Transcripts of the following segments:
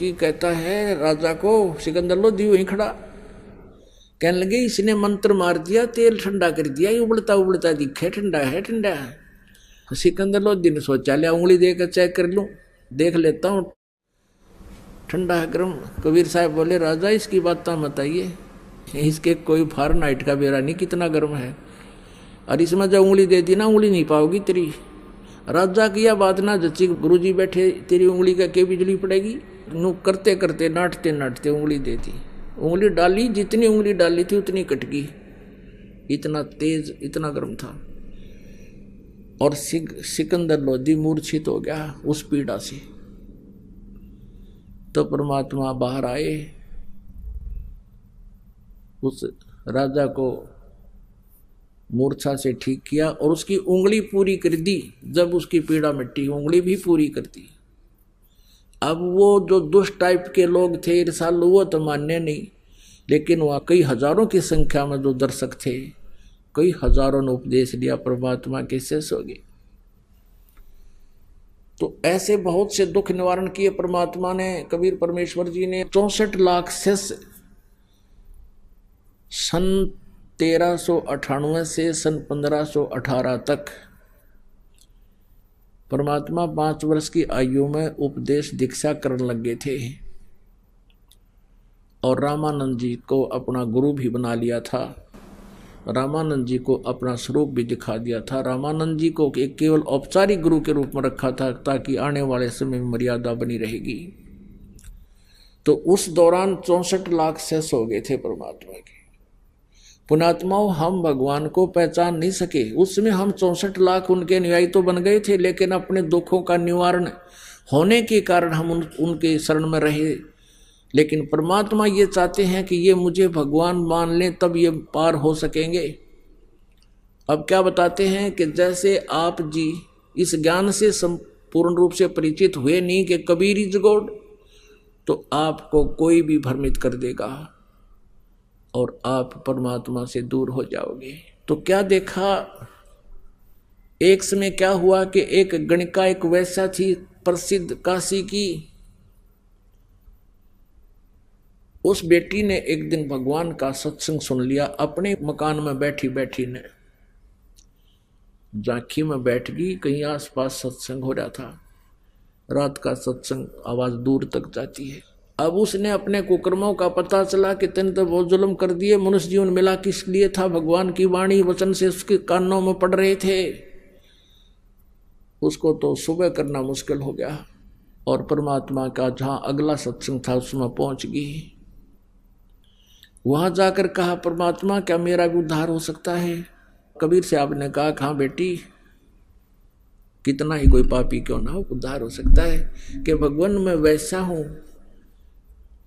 की कहता है राजा को, सिकंदर लोधी वहीं खड़ा, कहने लगे इसने मंत्र मार दिया, तेल ठंडा कर दिया, ये उबलता उबलता दिखे, ठंडा है ठंडा है। सिकंदर लोधी ने सोचा लिया उंगली देकर चेक कर लूं, देख लेता हूँ ठंडा है गर्म। कबीर साहब बोले राजा इसकी बात मत आइए, इसके कोई फारेनहाइट का बेरा नहीं कितना गर्म है, और इसमें जब उंगली दे दी ना उंगली नहीं पाओगी तेरी। राजा की यह बात ना जच्ची, गुरुजी बैठे तेरी उंगली का के बिजली पड़ेगी। नु करते करते नाटते नाटते उंगली दे दी, उंगली डाली, जितनी उंगली डाली थी उतनी कट गई, इतना तेज इतना गर्म था। और सिकंदर लोधी मूर्छित हो गया उस पीड़ा से। तो परमात्मा बाहर आए, उस राजा को मूर्छा से ठीक किया और उसकी उंगली पूरी कर दी। जब उसकी पीड़ा मिटी उंगली भी पूरी कर दी। अब वो जो दुष्ट टाइप के लोग थे ईर्षालु, वो तो मान्य नहीं, लेकिन वहाँ कई हजारों की संख्या में जो दर्शक थे, कई हजारों ने उपदेश दिया, परमात्मा के शेष हो गए। तो ऐसे बहुत से दुख निवारण किए परमात्मा ने, कबीर परमेश्वर जी ने। 64 लाख शिष्य सन 1398 से सन 1518 तक परमात्मा 5 वर्ष की आयु में उपदेश दीक्षा करने लगे थे, और रामानंद जी को अपना गुरु भी बना लिया था। रामानंद जी को अपना स्वरूप भी दिखा दिया था। रामानंद जी को एक केवल औपचारिक गुरु के रूप में रखा था ताकि आने वाले समय में मर्यादा बनी रहेगी। तो उस दौरान 64 लाख शेष हो गए थे परमात्मा के। पुण्यात्माओं, हम भगवान को पहचान नहीं सके, उसमें हम 64 लाख उनके अनुयायी तो बन गए थे, लेकिन अपने दुखों का निवारण होने के कारण हम उनके शरण में रहे। लेकिन परमात्मा ये चाहते हैं कि ये मुझे भगवान मान लें, तब ये पार हो सकेंगे। अब क्या बताते हैं कि जैसे आप जी इस ज्ञान से संपूर्ण रूप से परिचित हुए नहीं कि कबीर इज गॉड, तो आपको कोई भी भ्रमित कर देगा और आप परमात्मा से दूर हो जाओगे। तो क्या देखा, एक समय क्या हुआ कि एक गणिका, एक वैश्या थी प्रसिद्ध काशी की, उस बेटी ने एक दिन भगवान का सत्संग सुन लिया। अपने मकान में बैठी बैठी ने झांकी में बैठ गई, कहीं आसपास सत्संग हो रहा था। रात का सत्संग आवाज दूर तक जाती है। अब उसने अपने कुकर्मों का पता चला कि तेने तो बहुत जुल्म कर दिए, मनुष्य जीवन मिला किस लिए था, भगवान की वाणी वचन से उसके कानों में पड़ रहे थे। उसको तो सुबह करना मुश्किल हो गया, और परमात्मा का जहां अगला सत्संग था उसमें पहुंच गई। वहां जाकर कहा, परमात्मा क्या मेरा भी उद्धार हो सकता है? कबीर से आपने कहा, हाँ बेटी, कितना ही कोई पापी क्यों ना हो, उद्धार हो सकता है कि भगवान मैं वैसा हूं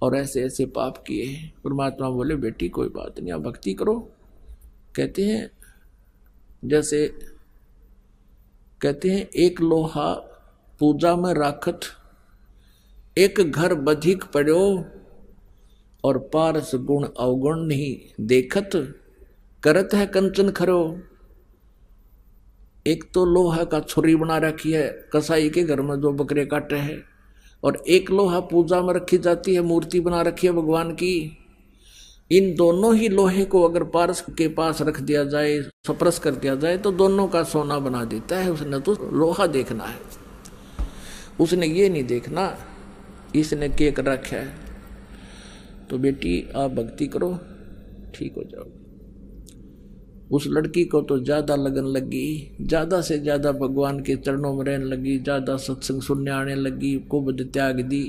और ऐसे ऐसे पाप किए हैं। परमात्मा बोले, बेटी कोई बात नहीं, आप भक्ति करो। कहते हैं जैसे कहते हैं एक लोहा पूजा में राखत, एक घर बधिक पड़ो, और पारस गुण अवगुण नहीं देखत, करत है कंचन खरो। एक तो लोहा का छुरी बना रखी है कसाई के घर में जो बकरे काटे है, और एक लोहा पूजा में रखी जाती है, मूर्ति बना रखी है भगवान की। इन दोनों ही लोहे को अगर पारस के पास रख दिया जाए, स्पर्श कर दिया जाए, तो दोनों का सोना बना देता है। उसने तो लोहा देखना है, उसने ये नहीं देखना इसने केक रखा है। तो बेटी आप भक्ति करो, ठीक हो जाओ। उस लड़की को तो ज्यादा लगन लगी, ज्यादा से ज्यादा भगवान के चरणों में रहने लगी, ज्यादा सत्संग सुनने आने लगी, कुबद त्याग दी।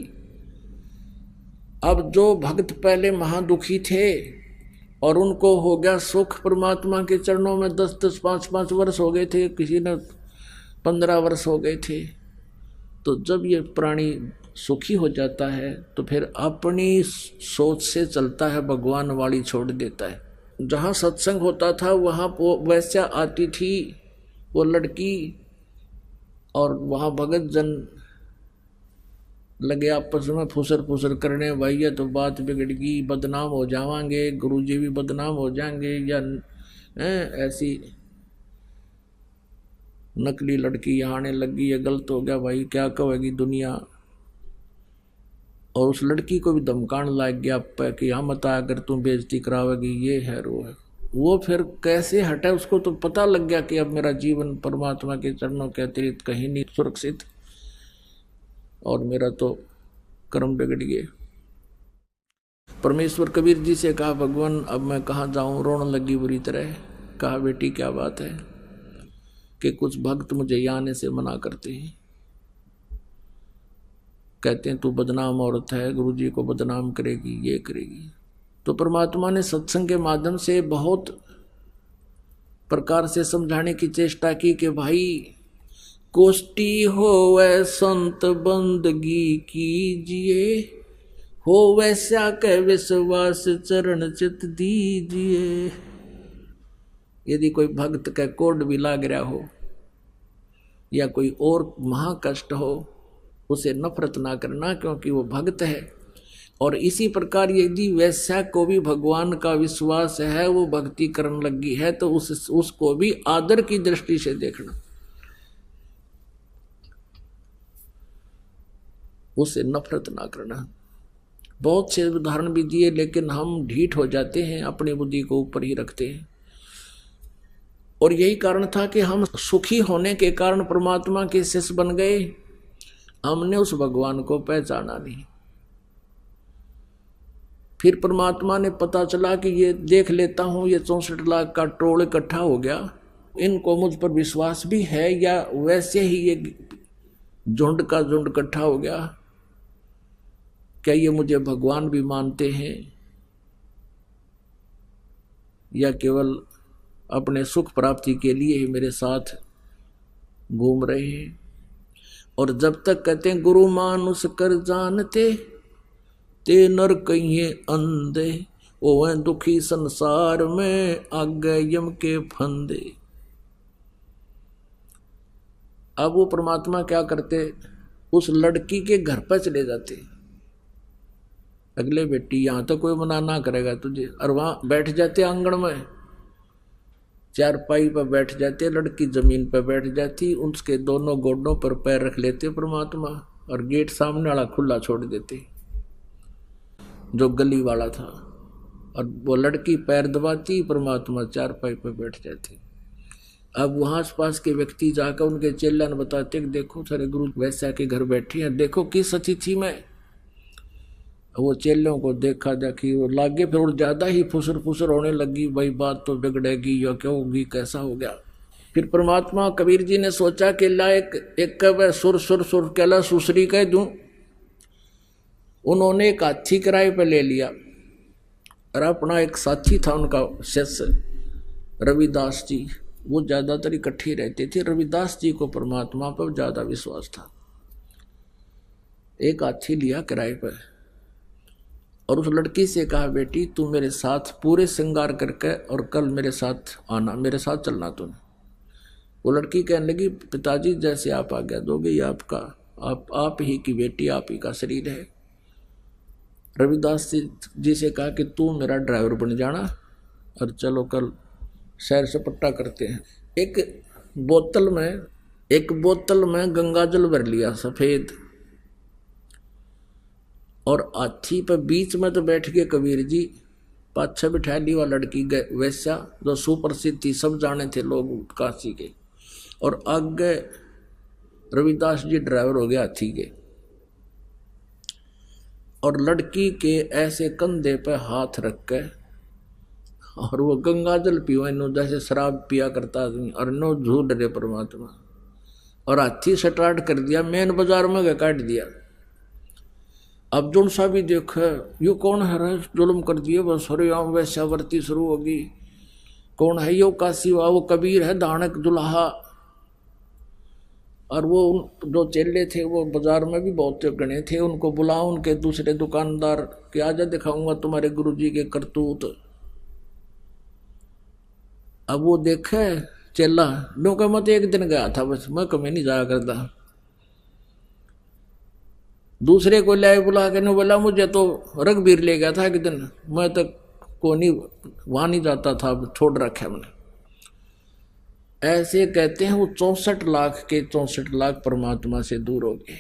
अब जो भक्त पहले महादुखी थे और उनको हो गया सुख परमात्मा के चरणों में, 10-10, 5-5 वर्ष हो गए थे, किसी ने 15 वर्ष हो गए थे। तो जब ये प्राणी सुखी हो जाता है तो फिर अपनी सोच से चलता है, भगवान वाली छोड़ देता है। जहाँ सत्संग होता था वहाँ वैश्या आती थी वो लड़की, और वहाँ भगत जन लगे आपस में फुसर फुसर करने, भाई ये तो बात बिगड़ गई, बदनाम हो जावांगे, गुरुजी भी बदनाम हो जाएंगे, या ऐसी नकली लड़की यहाँ आने लगी, ये गलत हो गया भाई, क्या कहेगी दुनिया। और उस लड़की को भी धमकाने लग गया कि हम बता अगर तुम बेइज्जती करावेगी, ये है वो है। वो फिर कैसे हटा, उसको तो पता लग गया कि अब मेरा जीवन परमात्मा के चरणों के अतिरिक्त कहीं नहीं सुरक्षित, और मेरा तो कर्म बिगड़ गए। परमेश्वर कबीर जी से कहा, भगवान अब मैं कहाँ जाऊं, रोने लगी बुरी तरह। कहा, बेटी क्या बात है कि कुछ भक्त मुझे यहाँ आने से मना करते हैं, कहते हैं तू बदनाम औरत है, गुरुजी को बदनाम करेगी, ये करेगी। तो परमात्मा ने सत्संग के माध्यम से बहुत प्रकार से समझाने की चेष्टा की कि भाई कोष्टी होवे संत बंदगी कीजिए, हो वैसा के विश्वास चरण चित दीजिए। यदि कोई भक्त का कोड भी लाग रहा हो या कोई और महाकष्ट हो, उसे नफरत ना करना, क्योंकि वो भक्त है। और इसी प्रकार यदि वैश्या को भी भगवान का विश्वास है, वो भक्ति करने लगी है, तो उसको भी आदर की दृष्टि से देखना, उसे नफरत ना करना। बहुत से उदाहरण भी दिए, लेकिन हम ढीठ हो जाते हैं, अपनी बुद्धि को ऊपर ही रखते हैं। और यही कारण था कि हम सुखी होने के कारण परमात्मा के शिष्य बन गए, हमने उस भगवान को पहचाना नहीं। फिर परमात्मा ने पता चला कि ये देख लेता हूं, ये 64 लाख का टोल इकट्ठा हो गया, इनको मुझ पर विश्वास भी है, या वैसे ही ये झुंड का झुंड इकट्ठा हो गया, क्या ये मुझे भगवान भी मानते हैं या केवल अपने सुख प्राप्ति के लिए ही मेरे साथ घूम रहे हैं। और जब तक कहते हैं गुरु मानुष कर जानते, ते नर कहिए अंधे, ओवै दुखी संसार में आगे यम के फंदे। अब वो परमात्मा क्या करते, उस लड़की के घर पर चले जाते, अगले बेटी यहां तो कोई मना ना करेगा तुझे, और वहां बैठ जाते आंगन में, चारपाई पर बैठ जाते, लड़की जमीन पर बैठ जाती, उसके दोनों गोडों पर पैर रख लेते परमात्मा, और गेट सामने वाला खुला छोड़ देते जो गली वाला था, और वो लड़की पैर दबाती, परमात्मा चारपाई पर बैठ जाते। अब वहां आस पास के व्यक्ति जाकर उनके चेला ने बताते कि देखो सारे गुरु वैसा के घर बैठे हैं, देखो किस अतिथि में। वो चेलों को देखा देखी वो लागे, फिर और ज्यादा ही फुसर फुसर होने लगी, भाई बात तो बिगड़ेगी या क्या होगी, कैसा हो गया। फिर परमात्मा कबीर जी ने सोचा कि ला एक कब सुर सुर सुर कहला सुसरी कह दूं। उन्होंने एक हाथी किराए पे ले लिया, और अपना एक साथी था उनका शिष्य रविदास जी, वो ज्यादातर इकट्ठे रहते थे। रविदास जी को परमात्मा पर ज्यादा विश्वास था। एक हाथी लिया किराए पर, और उस लड़की से कहा, बेटी तू मेरे साथ पूरे श्रृंगार करके और कल मेरे साथ आना, मेरे साथ चलना तूने। वो लड़की कहने लगी, पिताजी जैसे आप आज्ञा दोगे, ये आपका, आप ही की बेटी, आप ही का शरीर है। रविदास जी से कहा कि तू मेरा ड्राइवर बन जाना, और चलो कल सैर सपट्टा करते हैं। एक बोतल में गंगा जल भर लिया सफेद, और हाथी पर बीच में तो बैठ गए कबीर जी, पाछे बिठा ली वह लड़की वैश्या जो सुप्रसिद्ध थी, सब जाने थे लोग काशी के, और आगे रविदास जी ड्राइवर हो गया हाथी के। और लड़की के ऐसे कंधे पे हाथ रख के, और वो गंगा जल पियो नो जैसे शराब पिया करता आदमी, और नो झूठ रे परमात्मा। और हाथी स्टार्ट कर दिया, मेन बाजार में काट दिया। अब जो सा भी देखा, यो कौन है, जुल्म कर दिए, बस हरियाम वैश्यावर्ती शुरू होगी। कौन है यो, काशी वा, वो कबीर है दानक दुल्हा। और वो जो चेले थे वो बाजार में भी बहुत गणे थे, उनको बुलाओ, उनके दूसरे दुकानदार कि आजा दिखाऊंगा तुम्हारे गुरुजी के करतूत। अब वो देखे चेला, नो का मत एक दिन गया था बस, मैं कभी नहीं जाया करता। दूसरे को लाए बुला के, ने बोला मुझे तो रघुवीर ले गया था एक दिन, मैं तो को नहीं वहां नहीं जाता था, छोड़ रखा मैंने। ऐसे कहते हैं वो 64 लाख के 64 लाख परमात्मा से दूर हो गए।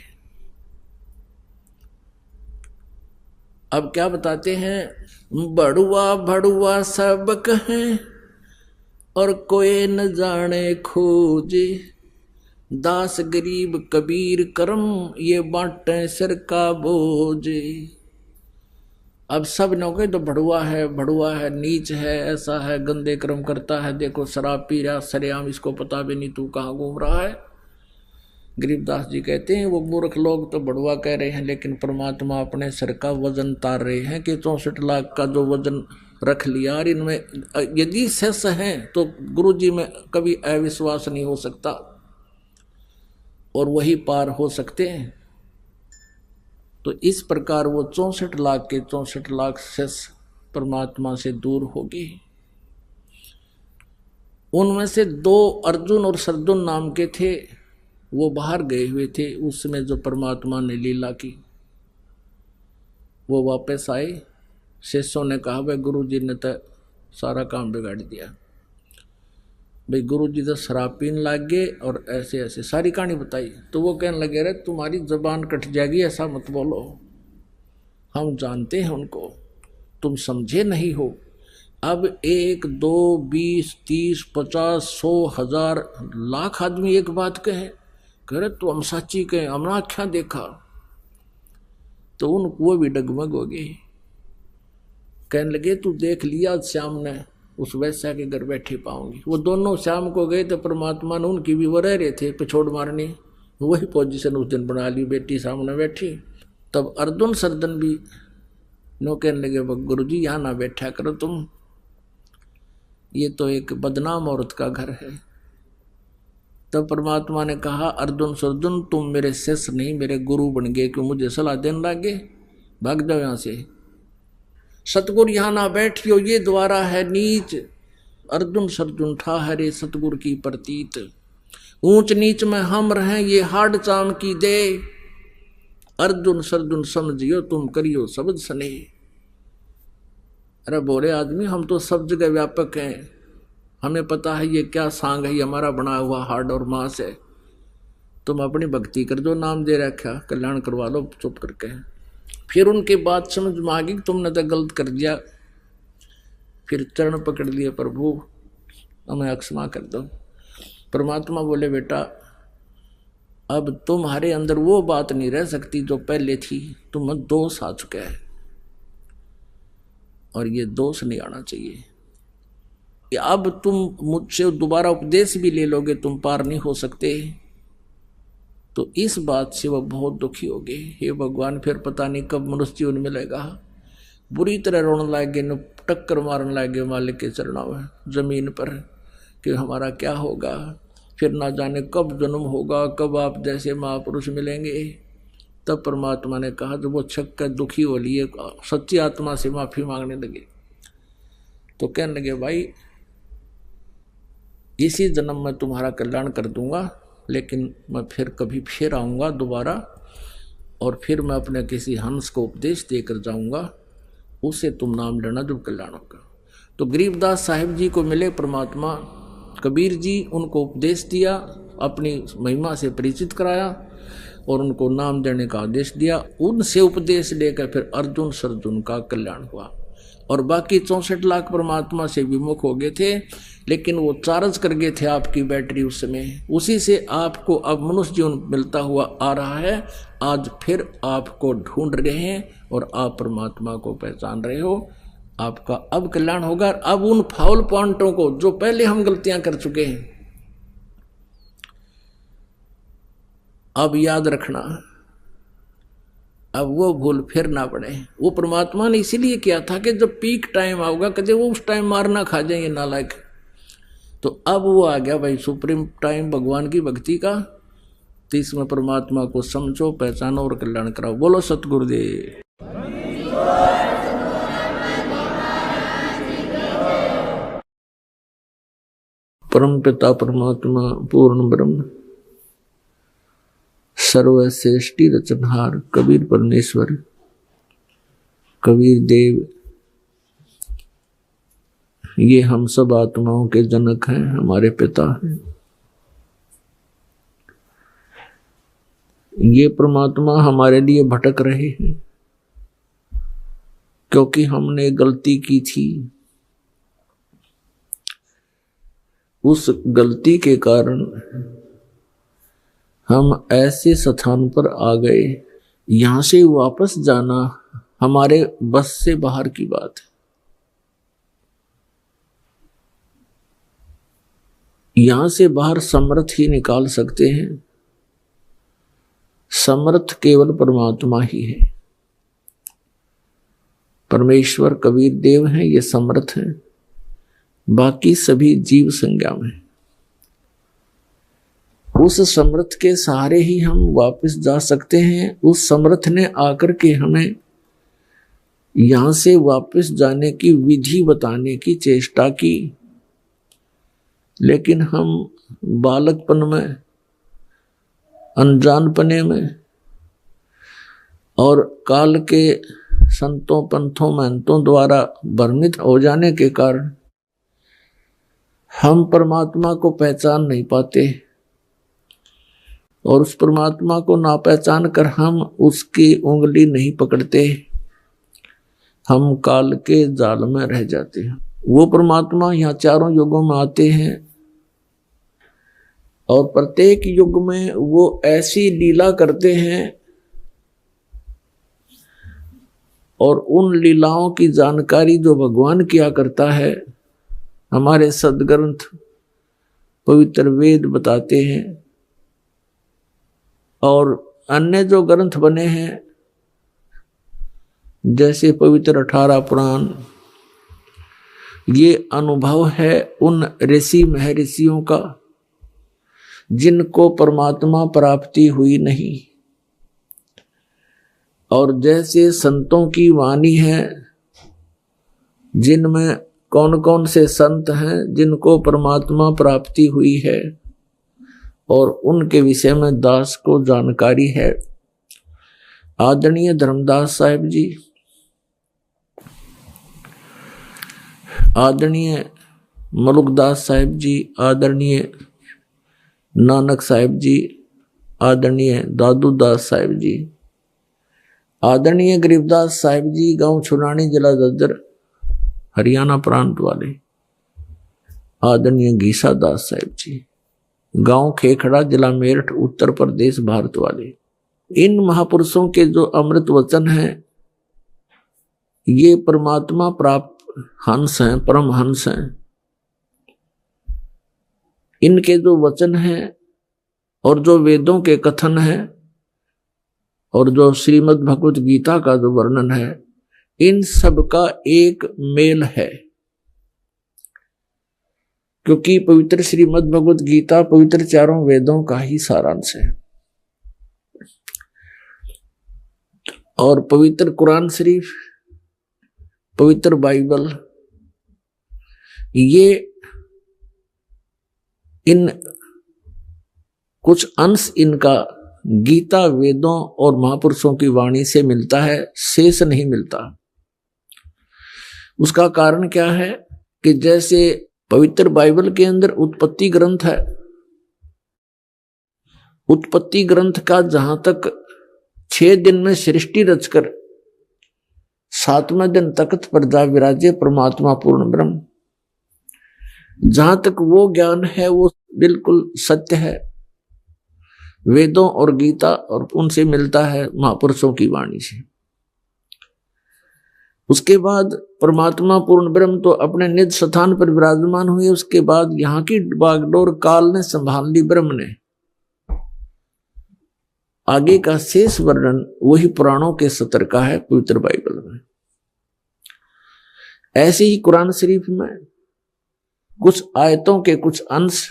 अब क्या बताते हैं, बड़ुआ भड़ुआ सब कहें और कोई न जाने खोजे, दास गरीब कबीर करम ये बांटे सिर का बोझे। अब सब ने कहे तो भड़ुआ है, नीच है, ऐसा है, गंदे कर्म करता है, देखो शराब पी रहा सरेआम, इसको पता भी नहीं तू कहाँ घूम रहा है। गरीबदास जी कहते हैं वो मूर्ख लोग तो बड़ुआ कह रहे हैं, लेकिन परमात्मा अपने सिर का वजन तार रहे हैं कि 64 लाख का जो वजन रख लिया, और इनमें यदि शेष हैं तो गुरु जी में कभी अविश्वास नहीं हो सकता और वही पार हो सकते हैं। तो इस प्रकार वो 64 लाख के 64 लाख शेष परमात्मा से दूर होगी। उनमें से 2 अर्जुन और सरदुन नाम के थे, वो बाहर गए हुए थे। उसमें जो परमात्मा ने लीला की वो वापस आए। शिष्यों ने कहा भाई गुरु जी ने तो सारा काम बिगाड़ दिया, भाई गुरु जी तो शराब पीने लग गए और ऐसे ऐसे सारी कहानी बताई। तो वो कहने लगे रे तुम्हारी जबान कट जाएगी, ऐसा मत बोलो, हम जानते हैं उनको, तुम समझे नहीं हो। अब 1 2 20 30 50 100 1000 लाख आदमी एक बात कहे, कह रहे तो हम सच्ची कहे, हमने क्या देखा, तो उन वो भी डगमग हो गए। कहने लगे तू देख लिया श्याम ने उस वैसा के घर बैठे पाऊंगी। वो दोनों शाम को गए तो परमात्मा ने उनकी भी वो रह रहे थे पिछोड़ मारनी, वही पोजीशन उस दिन बना ली, बेटी सामने बैठी। तब अर्जुन सरदन भी नो कहने लगे गुरु जी यहाँ ना बैठा करो तुम, ये तो एक बदनाम औरत का घर है। तब परमात्मा ने कहा अर्जुन सरदुन तुम मेरे शिष्य नहीं मेरे गुरु बन गए, क्यों मुझे सलाह देने लगे, भाग जाओ यहाँ से, सतगुरु यहाँ ना बैठियो, ये द्वारा है नीच। अर्जुन सरजुन ठा हरे सतगुरु की प्रतीत, ऊंच नीच में हम रहें ये हाड चाम की दे। अर्जुन सरजुन समझियो तुम करियो शब्द सने। अरे बोले आदमी हम तो सब जगह व्यापक हैं, हमें पता है ये क्या सांग है, ये हमारा बना हुआ हाड और मांस है, तुम अपनी भक्ति कर दो, नाम दे रखा कल्याण करवा लो चुप करके। फिर उनकी बात समझ में आ गई तुमने तो गलत कर दिया। फिर चरण पकड़ लिए, प्रभु हमें क्षमा कर दो। परमात्मा बोले बेटा अब तुम्हारे अंदर वो बात नहीं रह सकती जो पहले थी, तुम्हें दोष आ चुका है और ये दोष नहीं आना चाहिए। कि अब तुम मुझसे दोबारा उपदेश भी ले लोगे तुम पार नहीं हो सकते। तो इस बात से वह बहुत दुखी हो गए। हे भगवान फिर पता नहीं कब मनुष्य जीवन मिलेगा। बुरी तरह रोने लगे, न टक्कर मारने लगे मालिक के चरणों में जमीन पर कि हमारा क्या होगा, फिर ना जाने कब जन्म होगा, कब आप जैसे महापुरुष मिलेंगे। तब परमात्मा ने कहा जब वो छक कर दुखी हो लिए सच्ची आत्मा से माफी मांगने लगे तो कहने लगे भाई इसी जन्म में तुम्हारा कल्याण कर दूंगा, लेकिन मैं फिर कभी फिर आऊँगा दोबारा और फिर मैं अपने किसी हंस को उपदेश देकर जाऊँगा, उसे तुम नाम लेना जब कल्याण होगा। तो गरीबदास साहिब जी को मिले परमात्मा, कबीर जी उनको उपदेश दिया, अपनी महिमा से परिचित कराया और उनको नाम देने का आदेश दिया। उनसे उपदेश लेकर फिर अर्जुन सरजुन का कल्याण हुआ और बाकी 64 लाख परमात्मा से विमुख हो गए थे, लेकिन वो चार्ज कर गए थे आपकी बैटरी उस समय, उसी से आपको अब मनुष्य जीवन मिलता हुआ आ रहा है। आज फिर आपको ढूंढ रहे हैं और आप परमात्मा को पहचान रहे हो, आपका अब कल्याण होगा। अब उन फाउल पॉइंटों को जो पहले हम गलतियां कर चुके हैं अब याद रखना, अब वो भूल फिर ना पड़े। वो परमात्मा ने इसीलिए किया था कि जब पीक टाइम आऊगा कदे वो उस टाइम मारना खा जाएंगे नालायक। तो अब वो आ गया भाई सुप्रीम टाइम भगवान की भक्ति का, तो इसमें परमात्मा को समझो पहचानो और कल्याण कराओ। बोलो सतगुरुदेव। परम पिता परमात्मा पूर्ण ब्रह्म सर्वश्रेष्ठी रचनहार कबीर परमेश्वर कबीर देव ये हम सब आत्माओं के जनक हैं, हमारे पिता हैं। ये परमात्मा हमारे लिए भटक रहे हैं, क्योंकि हमने गलती की थी। उस गलती के कारण हम ऐसे स्थान पर आ गए, यहां से वापस जाना हमारे बस से बाहर की बात है। यहां से बाहर समर्थ ही निकाल सकते हैं। समर्थ केवल परमात्मा ही है। परमेश्वर कबीर देव हैं, ये समर्थ हैं, बाकी सभी जीव संज्ञा में। उस समर्थ के सहारे ही हम वापस जा सकते हैं। उस समर्थ ने आकर के हमें यहां से वापस जाने की विधि बताने की चेष्टा की, लेकिन हम बालकपन में, अनजानपने में और काल के संतों, पंथों, महंतों द्वारा भ्रमित हो जाने के कारण हम परमात्मा को पहचान नहीं पाते, और उस परमात्मा को ना पहचान कर हम उसकी उंगली नहीं पकड़ते। हम काल के जाल में रह जाते हैं। वो परमात्मा यहाँ चारों युगों में आते हैं और प्रत्येक युग में वो ऐसी लीला करते हैं, और उन लीलाओं की जानकारी जो भगवान किया करता है हमारे सदग्रंथ पवित्र वेद बताते हैं, और अन्य जो ग्रंथ बने हैं जैसे पवित्र 18 पुराण, ये अनुभव है उन ऋषि महर्षियों का जिनको परमात्मा प्राप्ति हुई नहीं। और जैसे संतों की वाणी है, जिनमें कौन कौन से संत हैं जिनको परमात्मा प्राप्ति हुई है, और उनके विषय में दास को जानकारी है। आदरणीय धर्मदास साहिब जी, आदरणीय मलुकदास साहिब जी, आदरणीय नानक साहिब जी, आदरणीय दादूदास साहिब जी, आदरणीय गरीबदास साहिब जी, गांव छुरानी, जिला दद्दर, हरियाणा प्रांत वाले, आदरणीय गीसा दास साहिब जी, गांव खेखड़ा, जिला मेरठ, उत्तर प्रदेश, भारत वाले। इन महापुरुषों के जो अमृत वचन हैं, ये परमात्मा प्राप्त हंस हैं, परम हंस हैं। इनके जो वचन हैं और जो वेदों के कथन हैं और जो श्रीमद् भगवत गीता का जो वर्णन है, इन सब का एक मेल है। क्योंकि पवित्र श्रीमद् भगवत गीता पवित्र चारों वेदों का ही सारांश है, और पवित्र कुरान शरीफ, पवित्र बाइबल, ये इन कुछ अंश इनका गीता, वेदों और महापुरुषों की वाणी से मिलता है, शेष नहीं मिलता। उसका कारण क्या है कि जैसे पवित्र बाइबल के अंदर उत्पत्ति ग्रंथ है, उत्पत्ति ग्रंथ का जहां तक 6 दिन में सृष्टि रचकर 7वें दिन तख्त पर जा विराजे परमात्मा पूर्ण ब्रह्म, जहां तक वो ज्ञान है वो बिल्कुल सत्य है। वेदों और गीता और उनसे मिलता है महापुरुषों की वाणी से। उसके बाद परमात्मा पूर्ण ब्रह्म तो अपने निज स्थान पर विराजमान हुए। उसके बाद यहाँ की बागडोर काल ने संभाल ली, ब्रह्म ने। आगे का शेष वर्णन वही पुराणों के सत्र का है पवित्र बाइबल में। ऐसे ही कुरान शरीफ में कुछ आयतों के कुछ अंश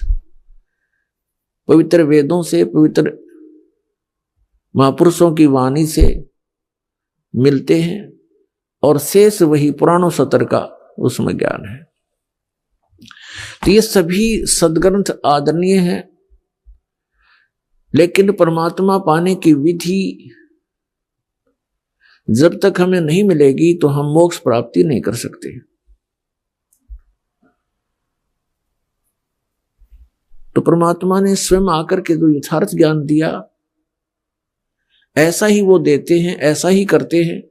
पवित्र वेदों से, पवित्र महापुरुषों की वाणी से मिलते हैं, और शेष वही पुराणों सत्र का उसमें ज्ञान है। तो ये सभी सदग्रंथ आदरणीय हैं, लेकिन परमात्मा पाने की विधि जब तक हमें नहीं मिलेगी तो हम मोक्ष प्राप्ति नहीं कर सकते। तो परमात्मा ने स्वयं आकर के जो यथार्थ ज्ञान दिया, ऐसा ही वो देते हैं, ऐसा ही करते हैं।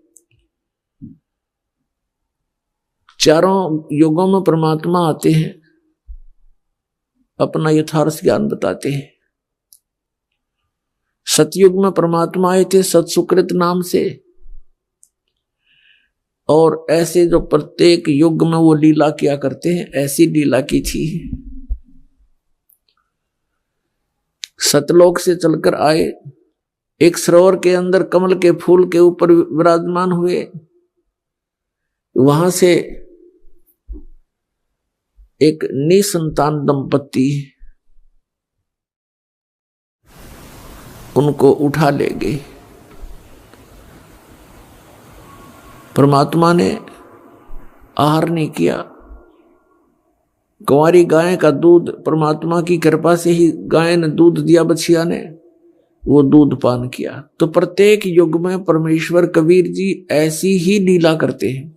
चारों युगों में परमात्मा आते हैं, अपना यथार्थ ज्ञान बताते हैं। सतयुग में परमात्मा आए थे सत्सुकृत नाम से, और ऐसे जो प्रत्येक युग में वो लीला किया करते हैं, ऐसी लीला की थी। सतलोक से चलकर आए, एक सरोवर के अंदर कमल के फूल के ऊपर विराजमान हुए, वहां से एक निसंतान दंपत्ति उनको उठा ले गई। परमात्मा ने आहार नहीं किया। कुंवारी गाय का दूध परमात्मा की कृपा से ही गाय ने दूध दिया, बछिया ने वो दूध पान किया। तो प्रत्येक युग में परमेश्वर कबीर जी ऐसी ही लीला करते हैं,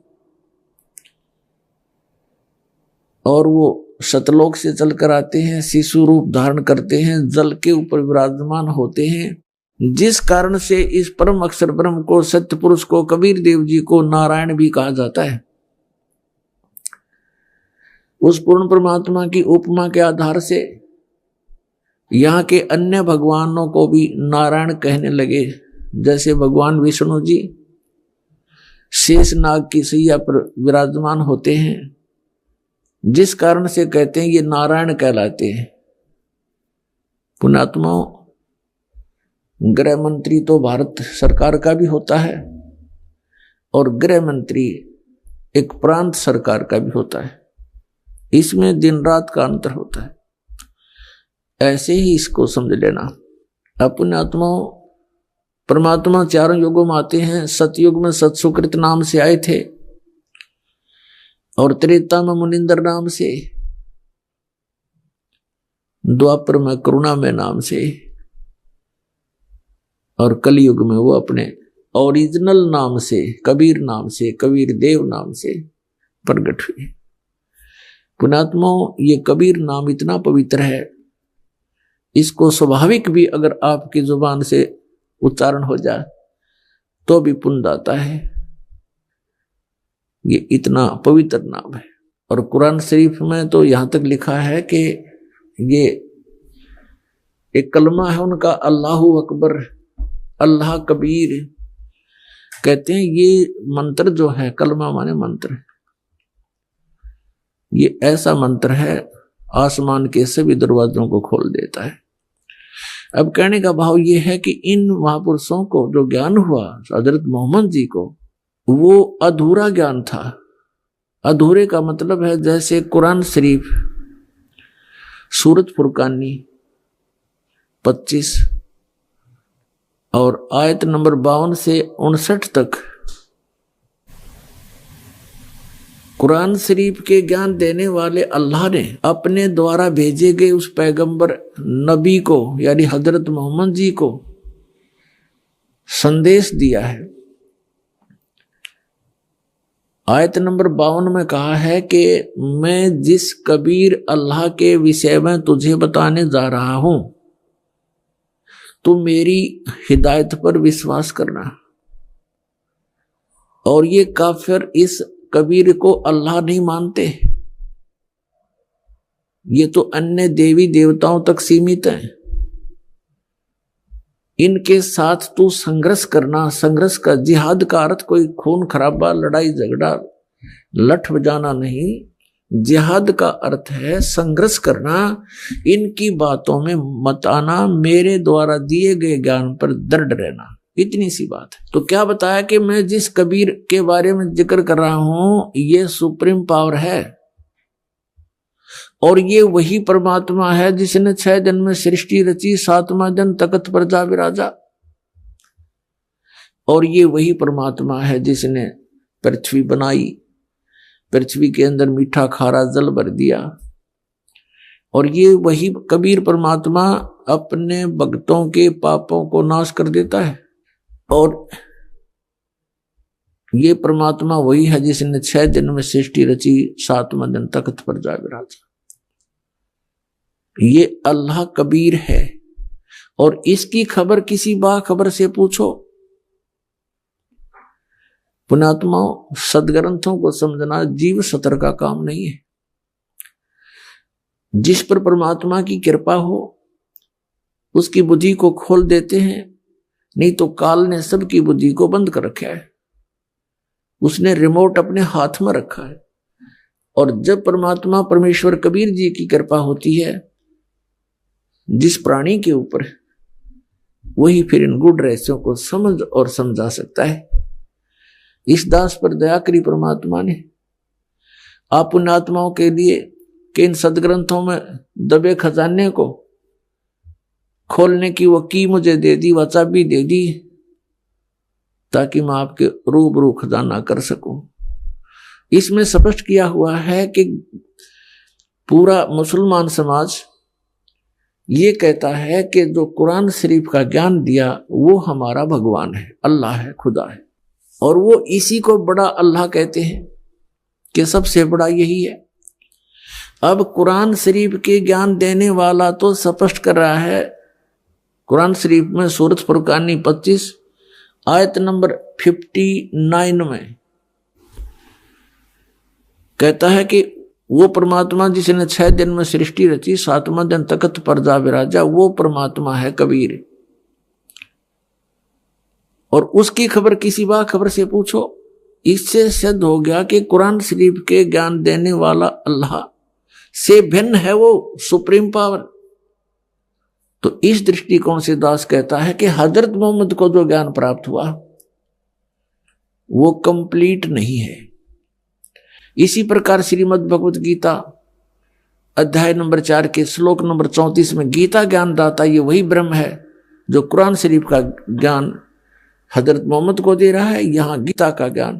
और वो सतलोक से चलकर आते हैं, शिशु रूप धारण करते हैं, जल के ऊपर विराजमान होते हैं, जिस कारण से इस परम अक्षर ब्रह्म को, सत्य पुरुष को, कबीर देव जी को नारायण भी कहा जाता है। उस पूर्ण परमात्मा की उपमा के आधार से यहाँ के अन्य भगवानों को भी नारायण कहने लगे। जैसे भगवान विष्णु जी शेषनाग की सैया पर विराजमान होते हैं, जिस कारण से कहते हैं ये नारायण कहलाते हैं। पुण्यात्माओं, गृह मंत्री तो भारत सरकार का भी होता है, और गृह मंत्री एक प्रांत सरकार का भी होता है। इसमें दिन रात का अंतर होता है। ऐसे ही इसको समझ लेना। अपने आत्माओं, परमात्मा चारों युगों में आते हैं। सतयुग में सत्सुकृत नाम से आए थे, और त्रेता में मुनिंदर नाम से, द्वापर में करुणा में नाम से, और कलयुग में वो अपने ओरिजिनल नाम से, कबीर नाम से, कबीर देव नाम से प्रकट हुए। पुण्यात्माओं, ये कबीर नाम इतना पवित्र है, इसको स्वाभाविक भी अगर आपकी जुबान से उच्चारण हो जाए तो भी पुण्य आता है। ये इतना पवित्र नाम है। और कुरान शरीफ में तो यहां तक लिखा है कि ये एक कलमा है उनका, अल्लाहु अकबर, अल्लाह कबीर कहते हैं। ये मंत्र जो है, कलमा माने मंत्र, ये ऐसा मंत्र है आसमान के सभी दरवाजों को खोल देता है। अब कहने का भाव ये है कि इन महापुरुषों को जो ज्ञान हुआ हजरत मोहम्मद जी को, वो अधूरा ज्ञान था। अधूरे का मतलब है जैसे कुरान शरीफ सूरत फुरकानी 25 और आयत नंबर 52 से 59 तक कुरान शरीफ के ज्ञान देने वाले अल्लाह ने अपने द्वारा भेजे गए उस पैगंबर नबी को, यानी हजरत मोहम्मद जी को संदेश दिया है। आयत नंबर 52 में कहा है कि मैं जिस कबीर अल्लाह के विषय में तुझे बताने जा रहा हूं, तू मेरी हिदायत पर विश्वास करना। और ये काफिर इस कबीर को अल्लाह नहीं मानते, ये तो अन्य देवी देवताओं तक सीमित है। इनके साथ तू संघर्ष करना। संघर्ष का, जिहाद का अर्थ कोई खून खराबा, लड़ाई झगड़ा, लठ बजाना नहीं। जिहाद का अर्थ है संघर्ष करना। इनकी बातों में मत आना, मेरे द्वारा दिए गए ज्ञान पर दृढ़ रहना। इतनी सी बात है। तो क्या बताया कि मैं जिस कबीर के बारे में जिक्र कर रहा हूं, ये सुप्रीम पावर है, और ये वही परमात्मा है जिसने 6 दिन में सृष्टि रची, 7वां दिन तख्त पर जा विराजा। और ये वही परमात्मा है जिसने पृथ्वी बनाई, पृथ्वी के अंदर मीठा खारा जल भर दिया। और ये वही कबीर परमात्मा अपने भक्तों के पापों को नाश कर देता है। और ये परमात्मा वही है जिसने 6 दिन में सृष्टि रची, 7वां दिन तख्त पर जा विराजा। ये अल्लाह कबीर है। और इसकी खबर किसी बाखबर से पूछो पुण्यात्माओं, सदग्रंथों को समझना जीव सतर का काम नहीं है। जिस पर परमात्मा की कृपा हो उसकी बुद्धि को खोल देते हैं, नहीं तो काल ने सबकी बुद्धि को बंद कर रखा है। उसने रिमोट अपने हाथ में रखा है। और जब परमात्मा परमेश्वर कबीर जी की कृपा होती है जिस प्राणी के ऊपर, वही फिर इन गुड़ रहस्यों को समझ और समझा सकता है। इस दास पर दया करी परमात्मा ने। आप पुण्यात्माओं के लिए कि इन सदग्रंथों में दबे खजाने को खोलने की वो की मुझे दे दी, वह चाबी दे दी, ताकि मैं आपके रूबरू खजाना कर सकूं। इसमें स्पष्ट किया हुआ है कि पूरा मुसलमान समाज ये कहता है कि जो कुरान शरीफ का ज्ञान दिया वो हमारा भगवान है, अल्लाह है, खुदा है। और वो इसी को बड़ा अल्लाह कहते हैं कि सबसे बड़ा यही है। अब कुरान शरीफ के ज्ञान देने वाला तो स्पष्ट कर रहा है कुरान शरीफ में सूरत फुरकानी 25 आयत नंबर 59 में कहता है कि वो परमात्मा जिसने 6 दिन में सृष्टि रची, 7वां दिन तख्त पर जा विराजा, वो परमात्मा है कबीर। और उसकी खबर किसी बाखबर से पूछो। इससे सिद्ध हो गया कि कुरान शरीफ के ज्ञान देने वाला अल्लाह से भिन्न है वो सुप्रीम पावर। तो इस दृष्टिकोण से दास कहता है कि हजरत मोहम्मद को जो ज्ञान प्राप्त हुआ वो कंप्लीट नहीं है। इसी प्रकार श्रीमद् भगवत गीता अध्याय नंबर 4 के श्लोक नंबर 34 में गीता ज्ञान दाता ये वही ब्रह्म है जो कुरान शरीफ का ज्ञान हजरत मोहम्मद को दे रहा है। यहां गीता का ज्ञान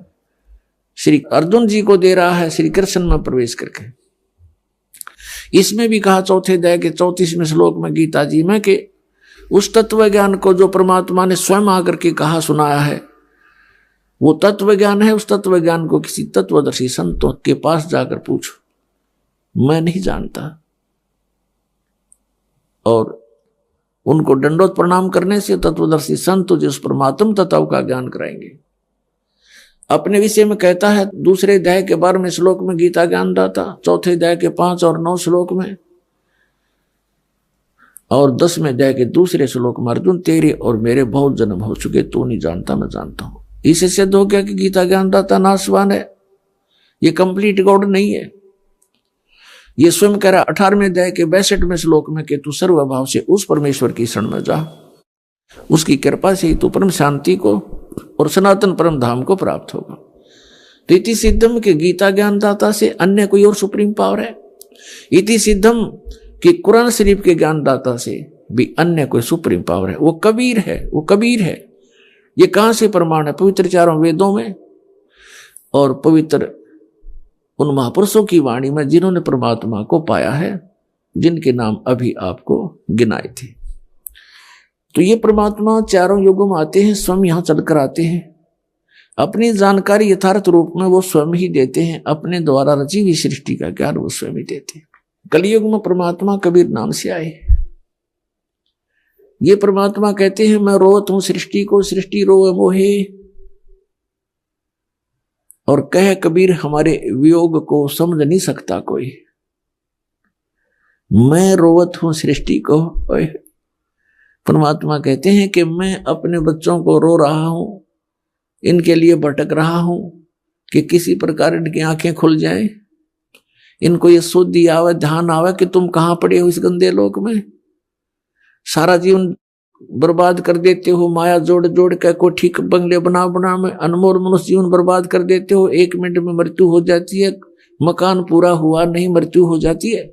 श्री अर्जुन जी को दे रहा है श्री कृष्ण में प्रवेश करके। इसमें भी कहा चौथे अध्याय के 34वें श्लोक में गीता जी में कि उस तत्व ज्ञान को जो परमात्मा ने स्वयं आकर के कहा सुनाया है वो तत्व ज्ञान है। उस तत्व ज्ञान को किसी तत्वदर्शी संतों के पास जाकर पूछो, मैं नहीं जानता। और उनको दंडोत प्रणाम करने से तत्वदर्शी संत तुझे उस परमात्म तत्व का ज्ञान कराएंगे। अपने विषय में कहता है दूसरे अध्याय के 12वें श्लोक में गीता ज्ञान दाता, चौथे अध्याय के 5 और 9 श्लोक में, और 10वें अध्याय के दूसरे श्लोक में अर्जुन तेरे और मेरे बहुत जन्म हो चुके, तू नहीं जानता मैं जानता हूं। इसे सिद्ध हो गया कि गीता ज्ञान दाता नासवान है, ये कंप्लीट गॉड नहीं है। ये स्वयं कह रहा 18वें अध्याय के 62वें श्लोक में कि तू सर्वभाव से उस परमेश्वर की शरण में जा, उसकी कृपा से ही तू परम शांति को और सनातन परम धाम को प्राप्त होगा। तो इति सिद्धम के गीता ज्ञान दाता से अन्य कोई और सुप्रीम पावर है। इति सिद्धम कि कुरान शरीफ के ज्ञान दाता से भी अन्य कोई सुप्रीम पावर है, वो कबीर है, वो कबीर है। ये कहां से प्रमाण है? पवित्र 4 वेदों में और पवित्र उन महापुरुषों की वाणी में जिन्होंने परमात्मा को पाया है, जिनके नाम अभी आपको गिनाए थे। तो ये परमात्मा चारों युगों में आते हैं, स्वयं यहां चलकर आते हैं। अपनी जानकारी यथार्थ रूप में वो स्वयं ही देते हैं, अपने द्वारा रची हुई सृष्टि का ज्ञान वो स्वयं ही देते हैं। कलयुग में परमात्मा कबीर नाम से आए। ये परमात्मा कहते हैं मैं रोत हूं सृष्टि को, सृष्टि रोए मोहे। और कह कबीर हमारे वियोग को समझ नहीं सकता कोई, मैं रोवत हूं सृष्टि को। परमात्मा कहते हैं कि मैं अपने बच्चों को रो रहा हूं, इनके लिए भटक रहा हूं कि किसी प्रकार इनकी आंखें खुल जाएं, इनको ये शुद्धि आवे, ध्यान आवे कि तुम कहां पड़े हो इस गंदे लोक में। सारा जीवन बर्बाद कर देते हो, माया जोड़ जोड़ के कोठी बंगले बना बना में अनमोल मनुष्य जीवन बर्बाद कर देते हो। 1 मिनट में मृत्यु हो जाती है, मकान पूरा हुआ नहीं मृत्यु हो जाती है।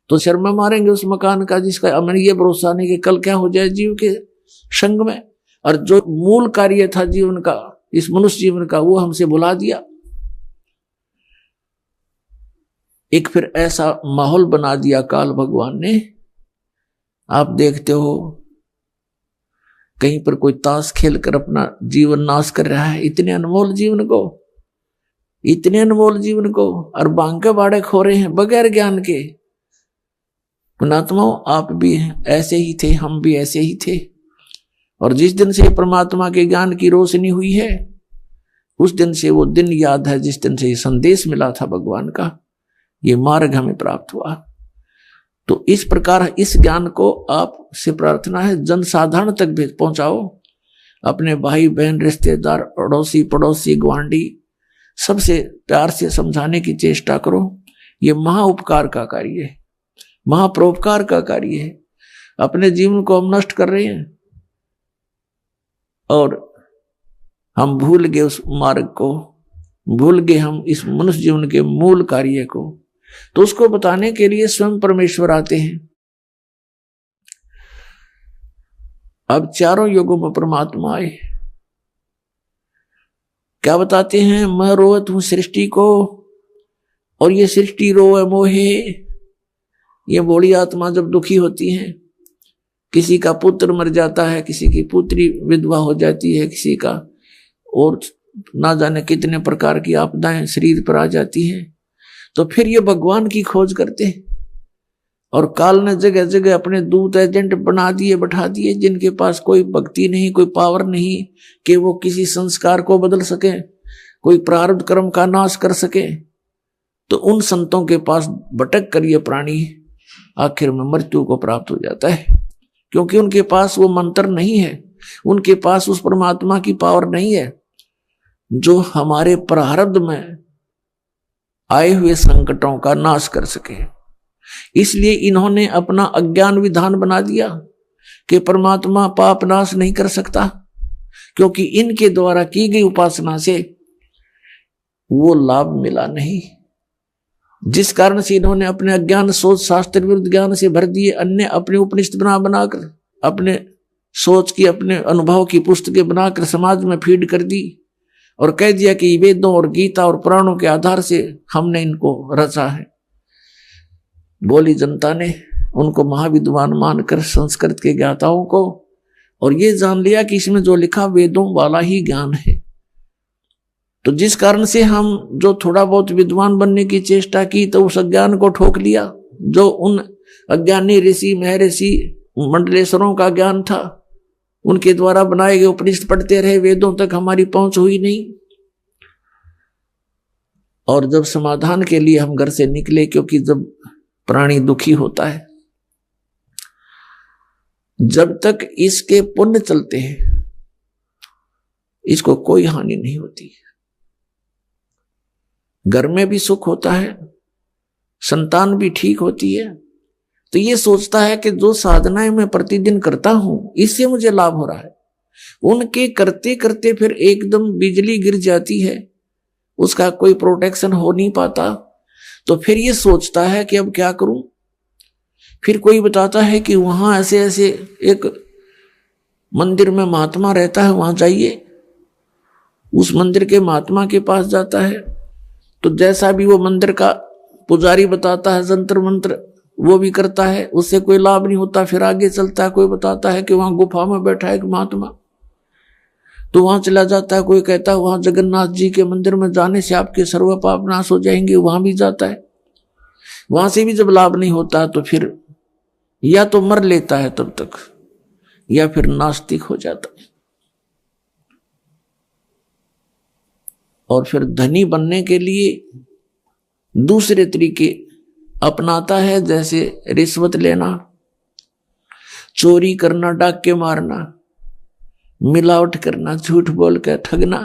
तो शर्मा मारेंगे उस मकान का जिसका हमें ये भरोसा नहीं कि कल क्या हो जाए जीव के संग में। और जो मूल कार्य था जीवन का, इस मनुष्य जीवन का, वो हमसे भुला दिया। एक फिर ऐसा माहौल बना दिया काल भगवान ने। आप देखते हो कहीं पर कोई ताश खेलकर अपना जीवन नाश कर रहा है, इतने अनमोल जीवन को, इतने अनमोल जीवन को, और बांके बाड़े खो रहे हैं बगैर ज्ञान के। पुणात्माओं आप भी ऐसे ही थे, हम भी ऐसे ही थे। और जिस दिन से परमात्मा के ज्ञान की रोशनी हुई है, उस दिन से वो दिन याद है जिस दिन से ये संदेश मिला था भगवान का, ये मार्ग हमें प्राप्त हुआ। तो इस प्रकार इस ज्ञान को आपसे प्रार्थना है जनसाधारण तक भी पहुंचाओ। अपने भाई बहन, रिश्तेदार, अड़ोसी पड़ोसी, ग्वांडी सबसे प्यार से समझाने की चेष्टा करो। ये महाउपकार का कार्य है, महापरोपकार का कार्य है। अपने जीवन को हम नष्ट कर रहे हैं और हम भूल गए उस मार्ग को, भूल गए हम इस मनुष्य जीवन के मूल कार्य को। तो उसको बताने के लिए स्वयं परमेश्वर आते हैं। अब चारों युगों में परमात्मा आए, क्या बताते हैं? मैं रोवत हूं सृष्टि को और ये सृष्टि रोए मोहे। ये भोली आत्मा जब दुखी होती है, किसी का पुत्र मर जाता है, किसी की पुत्री विधवा हो जाती है, किसी का और ना जाने कितने प्रकार की आपदाएं शरीर पर आ जाती हैं, तो फिर ये भगवान की खोज करते हैं। और काल ने जगह जगह अपने दूत एजेंट बना दिए, बैठा दिए, जिनके पास कोई भक्ति नहीं, कोई पावर नहीं कि वो किसी संस्कार को बदल सके, कोई प्रारब्ध कर्म का नाश कर सके। तो उन संतों के पास भटक कर ये प्राणी आखिर में मृत्यु को प्राप्त हो जाता है, क्योंकि उनके पास वो मंत्र नहीं है, उनके पास उस परमात्मा की पावर नहीं है जो हमारे प्रारब्ध में आए हुए संकटों का नाश कर सके। इसलिए इन्होंने अपना अज्ञान विधान बना दिया कि परमात्मा पाप नाश नहीं कर सकता, क्योंकि इनके द्वारा की गई उपासना से वो लाभ मिला नहीं। जिस कारण से इन्होंने अपने अज्ञान सोच शास्त्र विरुद्ध ज्ञान से भर दिए, अन्य अपने उपनिषद बनाकर अपने सोच की, अपने अनुभव की पुस्तकें बनाकर समाज में फीड कर दी और कह दिया कि वेदों और गीता और पुराणों के आधार से हमने इनको रचा है। बोली जनता ने उनको महाविद्वान मानकर संस्कृत के ज्ञाताओं को, और ये जान लिया कि इसमें जो लिखा वेदों वाला ही ज्ञान है। तो जिस कारण से हम जो थोड़ा बहुत विद्वान बनने की चेष्टा की तो उस अज्ञान को ठोक लिया, जो उन अज्ञानी ऋषि महर्षि मंडलेश्वरों का ज्ञान था, उनके द्वारा बनाए गए उपनिषद पढ़ते रहे, वेदों तक हमारी पहुंच हुई नहीं। और जब समाधान के लिए हम घर से निकले, क्योंकि जब प्राणी दुखी होता है, जब तक इसके पुण्य चलते हैं इसको कोई हानि नहीं होती। घर में भी सुख होता है, संतान भी ठीक होती है। तो ये सोचता है कि जो साधनाएं मैं प्रतिदिन करता हूं इससे मुझे लाभ हो रहा है। उनके करते करते फिर एकदम बिजली गिर जाती है, उसका कोई प्रोटेक्शन हो नहीं पाता। तो फिर ये सोचता है कि अब क्या करूं। फिर कोई बताता है कि वहां ऐसे ऐसे एक मंदिर में महात्मा रहता है, वहां जाइए। उस मंदिर के महात्मा के पास जाता है तो जैसा भी वो मंदिर का पुजारी बताता है, जंतर मंत्र वो भी करता है, उससे कोई लाभ नहीं होता। फिर आगे चलता है, कोई बताता है कि वहां गुफा में बैठा है एक महात्मा, तो वहां चला जाता है। कोई कहता है वहां जगन्नाथ जी के मंदिर में जाने से आपके सर्व पाप नाश हो जाएंगे, वहां भी जाता है। वहां से भी जब लाभ नहीं होता तो फिर या तो मर लेता है तब तक, या फिर नास्तिक हो जाता है। और फिर धनी बनने के लिए दूसरे तरीके अपनाता है, जैसे रिश्वत लेना, चोरी करना, डाके मारना, मिलावट करना, झूठ बोल कर ठगना।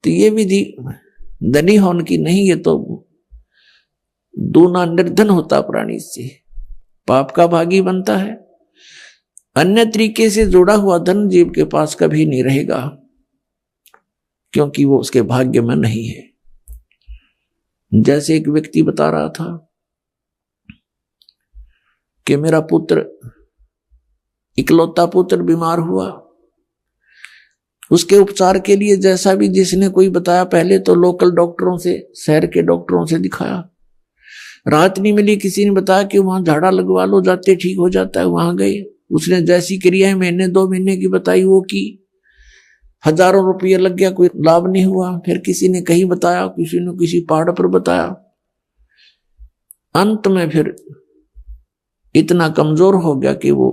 तो ये विधि धनी होने की नहीं, ये तो दूना निर्धन होता प्राणी से, पाप का भागी बनता है। अन्य तरीके से जुड़ा हुआ धन जीव के पास कभी नहीं रहेगा, क्योंकि वो उसके भाग्य में नहीं है। जैसे एक व्यक्ति बता रहा था कि मेरा पुत्र, इकलौता पुत्र बीमार हुआ, उसके उपचार के लिए जैसा भी जिसने कोई बताया, पहले तो लोकल डॉक्टरों से, शहर के डॉक्टरों से दिखाया, राहत नहीं मिली। किसी ने बताया कि वहां झाड़ा लगवा लो, जाते ठीक हो जाता है, वहां गए। उसने जैसी क्रियाएं महीने 2 महीने की बताई वो की, हजारों रुपये लग गया, कोई लाभ नहीं हुआ। फिर किसी ने कहीं बताया, किसी ने किसी पहाड़ पर बताया। अंत में फिर इतना कमजोर हो गया कि वो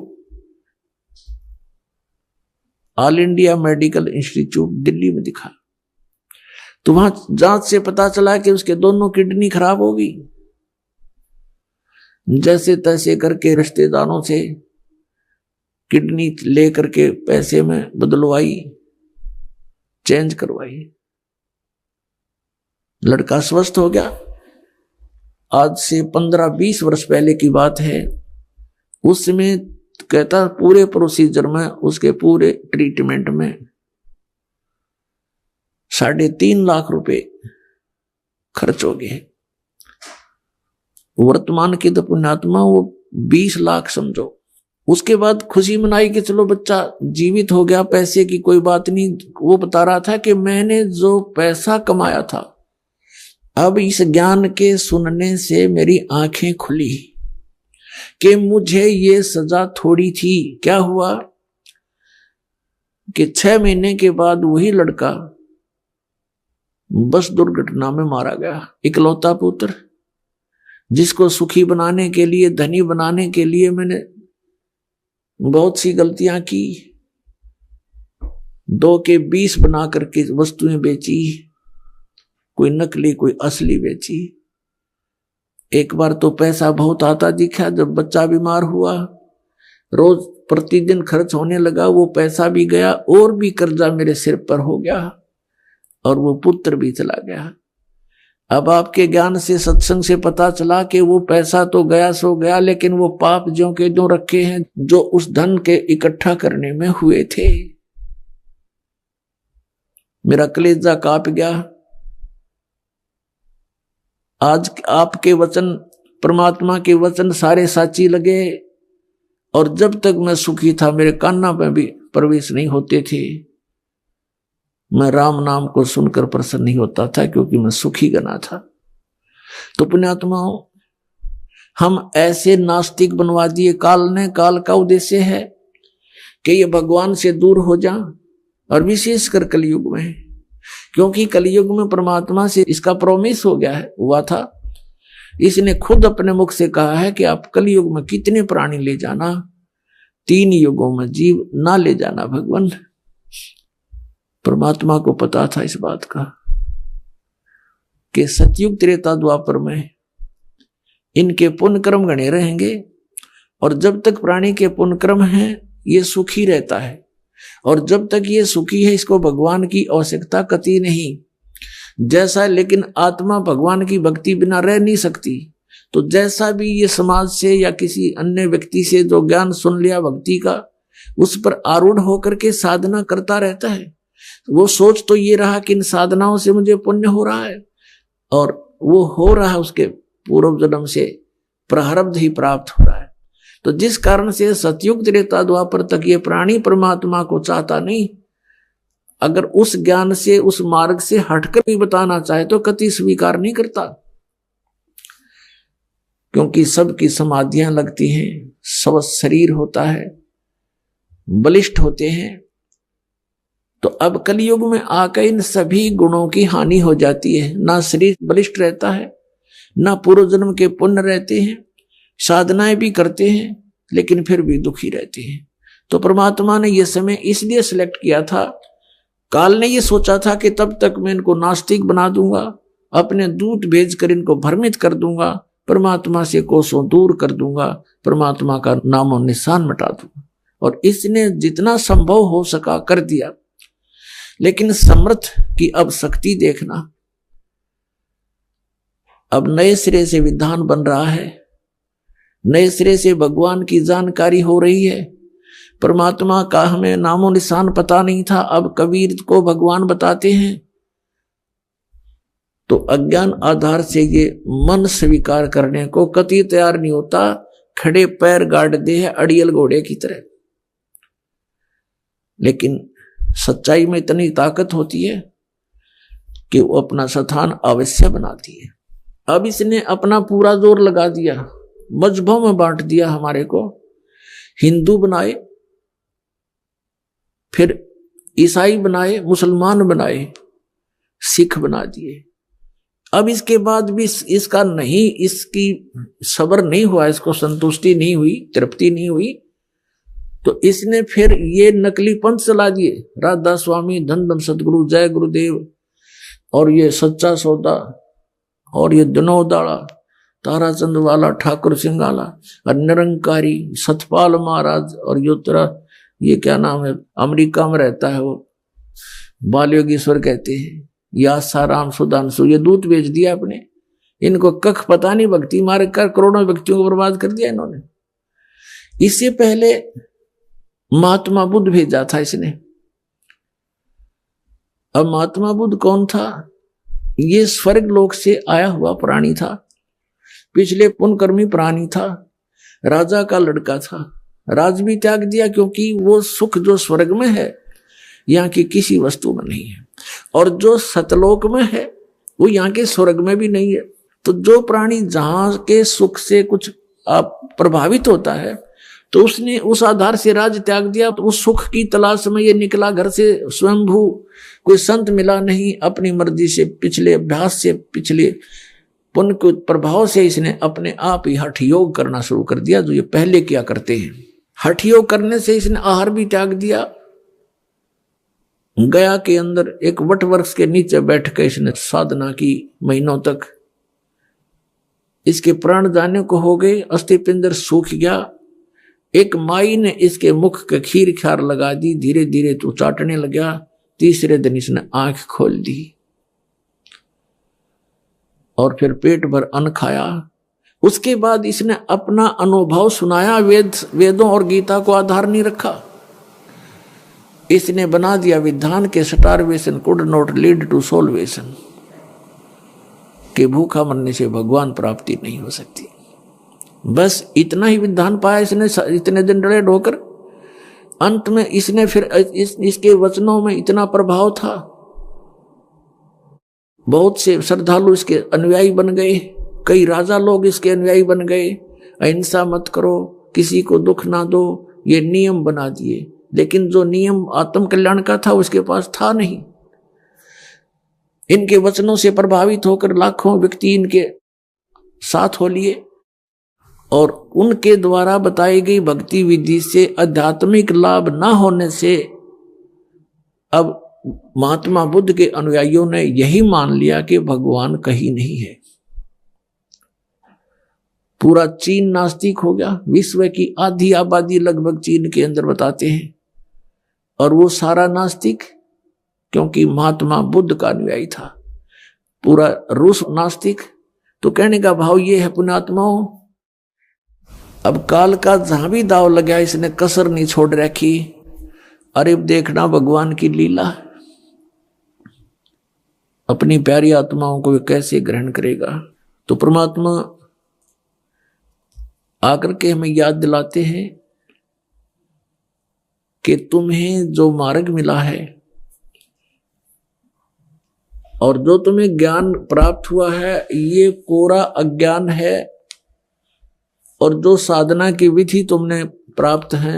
all India medical institute Delhi में दिखा। तो वहां जांच से पता चला कि उसके दोनों किडनी खराब हो गई। जैसे तैसे करके रिश्तेदारों से किडनी लेकर के पैसे में बदलवाई, चेंज करवाई, लड़का स्वस्थ हो गया। आज से 15-20 वर्ष पहले की बात है। उस समय कहता पूरे प्रोसीजर में, उसके पूरे ट्रीटमेंट में 3.5 लाख रुपए खर्च हो गए। वर्तमान की तो पुण्यात्मा वो 20 लाख समझो। उसके बाद खुशी मनाई कि चलो बच्चा जीवित हो गया, पैसे की कोई बात नहीं। वो बता रहा था कि मैंने जो पैसा कमाया था, अब इस ज्ञान के सुनने से मेरी आंखें खुली कि मुझे ये सजा थोड़ी थी। क्या हुआ कि 6 महीने के बाद वही लड़का बस दुर्घटना में मारा गया। इकलौता पुत्र, जिसको सुखी बनाने के लिए, धनी बनाने के लिए मैंने बहुत सी गलतियां की, 2 के 20 बना करके वस्तुएं बेची, कोई नकली कोई असली बेची। एक बार तो पैसा बहुत आता दिखा, जब बच्चा बीमार हुआ, रोज प्रतिदिन खर्च होने लगा, वो पैसा भी गया और भी कर्जा मेरे सिर पर हो गया और वो पुत्र भी चला गया। अब आपके ज्ञान से, सत्संग से पता चला कि वो पैसा तो गया सो गया, लेकिन वो पाप ज्यों के त्यों रखे हैं जो उस धन के इकट्ठा करने में हुए थे। मेरा कलेजा कांप गया। आज आपके वचन, परमात्मा के वचन सारे साची लगे, और जब तक मैं सुखी था मेरे कान्ना में भी प्रवेश नहीं होते थे। मैं राम नाम को सुनकर प्रसन्न नहीं होता था, क्योंकि मैं सुखी गना था। तो पुण्यात्माओं, हम ऐसे नास्तिक बनवा दिए काल ने। काल का उद्देश्य है कि ये भगवान से दूर हो जा, और विशेषकर कलयुग में, क्योंकि कलयुग में परमात्मा से इसका प्रॉमिस हो गया है, हुआ था। इसने खुद अपने मुख से कहा है कि आप कलयुग में कितने प्राणी ले जाना, 3 युगों में जीव ना ले जाना भगवान। परमात्मा को पता था इस बात का कि सतयुग त्रेता द्वापर में इनके पुण्य कर्म गणे रहेंगे, और जब तक प्राणी के पुण्य कर्म हैं ये सुखी रहता है, और जब तक ये सुखी है इसको भगवान की आवश्यकता कतई नहीं। जैसा, लेकिन आत्मा भगवान की भक्ति बिना रह नहीं सकती। तो जैसा भी ये समाज से या किसी अन्य व्यक्ति से जो ज्ञान सुन लिया भक्ति का, उस पर आरूढ़ होकर के साधना करता रहता है। वो सोच तो ये रहा कि इन साधनाओं से मुझे पुण्य हो रहा है, और वो हो रहा है उसके पूर्व जन्म से प्रारब्ध ही प्राप्त हो रहा है। तो जिस कारण से सतयुग त्रेता द्वापर तक ये प्राणी परमात्मा को चाहता नहीं, अगर उस ज्ञान से, उस मार्ग से हटकर भी बताना चाहे तो कति स्वीकार नहीं करता, क्योंकि सबकी समाधियां लगती हैं, सब शरीर होता है, बलिष्ठ होते हैं। तो अब कलयुग में आकर इन सभी गुणों की हानि हो जाती है। ना शरीर बलिष्ठ रहता है, ना पूर्व जन्म के पुण्य रहते हैं, साधनाएं भी करते हैं लेकिन फिर भी दुखी रहते हैं। तो परमात्मा ने यह समय इसलिए सिलेक्ट किया था, काल ने यह सोचा था कि तब तक मैं इनको नास्तिक बना दूंगा, अपने दूत भेजकर इनको भ्रमित कर दूंगा, परमात्मा से कोसों दूर कर दूंगा, परमात्मा का नामो निशान मिटा दूंगा। और इसने जितना संभव हो सका कर दिया। लेकिन समर्थ की अब शक्ति देखना, अब नए सिरे से विधान बन रहा है, नए सिरे से भगवान की जानकारी हो रही है। परमात्मा का हमें नामो निशान पता नहीं था, अब कबीर को भगवान बताते हैं। तो अज्ञान आधार से ये मन स्वीकार करने को कतई तैयार नहीं होता, खड़े पैर गाड़ दे है अड़ियल घोड़े की तरह। लेकिन सच्चाई में इतनी ताकत होती है कि वो अपना स्थान अवश्य बनाती है। अब इसने अपना पूरा जोर लगा दिया, मजहबों में बांट दिया हमारे को, हिंदू बनाए, फिर ईसाई बनाए, मुसलमान बनाए, सिख बना दिए। अब इसके बाद भी इसका नहीं, इसकी सब्र नहीं हुआ, इसको संतुष्टि नहीं हुई, तृप्ति नहीं हुई, तो इसने फिर ये नकली पंथ चला दिए, राधा स्वामी, धन धन सदगुरु, जय गुरुदेव, और ये सच्चा सौदा और ये दिनोदाड़ा ताराचंद वाला ठाकुर सिंगाला और निरंकारी सतपाल महाराज और योत्रा, ये क्या नाम है, अमेरिका में रहता है वो, बाल योगीश्वर कहते हैं, या साराम सुधांशु, ये दूत बेच दिया अपने। इनको कख पता नहीं, भक्ति मार कर करोड़ों व्यक्तियों को बर्बाद कर दिया इन्होंने। इससे पहले महात्मा बुद्ध भेजा था इसने। अब महात्मा बुद्ध कौन था? ये स्वर्ग लोक से आया हुआ प्राणी था, पिछले पुण्यकर्मी प्राणी था, राजा का लड़का था। राज भी त्याग दिया क्योंकि वो सुख जो स्वर्ग में है यहाँ की किसी वस्तु में नहीं है, और जो सतलोक में है वो यहाँ के स्वर्ग में भी नहीं है। तो जो प्राणी जहां के सुख से कुछ प्रभावित होता है तो उसने उस आधार से राज त्याग दिया। तो उस सुख की तलाश में ये निकला घर से स्वयंभू, कोई संत मिला नहीं, अपनी मर्जी से पिछले अभ्यास से पिछले पुण्य के प्रभाव से इसने अपने आप ही हठ योग करना शुरू कर दिया, जो ये पहले किया करते हैं। हठ योग करने से इसने आहार भी त्याग दिया। गया के अंदर एक वट वृक्ष के नीचे बैठ कर इसने साधना की महीनों तक। इसके प्राण जाने को हो गए, अस्थि पिंजर सूख गया। एक माई ने इसके मुख के खीर खार लगा दी, धीरे धीरे तो चाटने लगा। तीसरे दिन इसने आंख खोल दी और फिर पेट भर अन्न खाया। उसके बाद इसने अपना अनुभव सुनाया। वेदों और गीता को आधार नहीं रखा, इसने बना दिया विधान के starvation could not lead to salvation, कि भूखा मरने से भगवान प्राप्ति नहीं हो सकती। बस इतना ही विधान पाया इसने इतने दिन डरे ढोकर। अंत में इसने फिर इसके वचनों में इतना प्रभाव था, बहुत से श्रद्धालु इसके अनुयायी बन गए, कई राजा लोग इसके अनुयायी बन गए। अहिंसा मत करो, किसी को दुख ना दो, ये नियम बना दिए। लेकिन जो नियम आत्म कल्याण का था उसके पास था नहीं। इनके वचनों से प्रभावित होकर लाखों व्यक्ति इनके साथ हो लिए, और उनके द्वारा बताई गई भक्ति विधि से आध्यात्मिक लाभ न होने से अब महात्मा बुद्ध के अनुयायियों ने यही मान लिया कि भगवान कहीं नहीं है। पूरा चीन नास्तिक हो गया। विश्व की आधी आबादी लगभग चीन के अंदर बताते हैं, और वो सारा नास्तिक क्योंकि महात्मा बुद्ध का अनुयायी था। पूरा रूस नास्तिक। तो कहने का भाव ये है पुण्यात्माओं, अब काल का जहां भी दाव लगा इसने कसर नहीं छोड़ रखी। अरे देखना भगवान की लीला, अपनी प्यारी आत्माओं को कैसे ग्रहण करेगा। तो परमात्मा आकर के हमें याद दिलाते हैं कि तुम्हें जो मार्ग मिला है और जो तुम्हें ज्ञान प्राप्त हुआ है ये कोरा अज्ञान है, और जो साधना की विधि तुमने प्राप्त है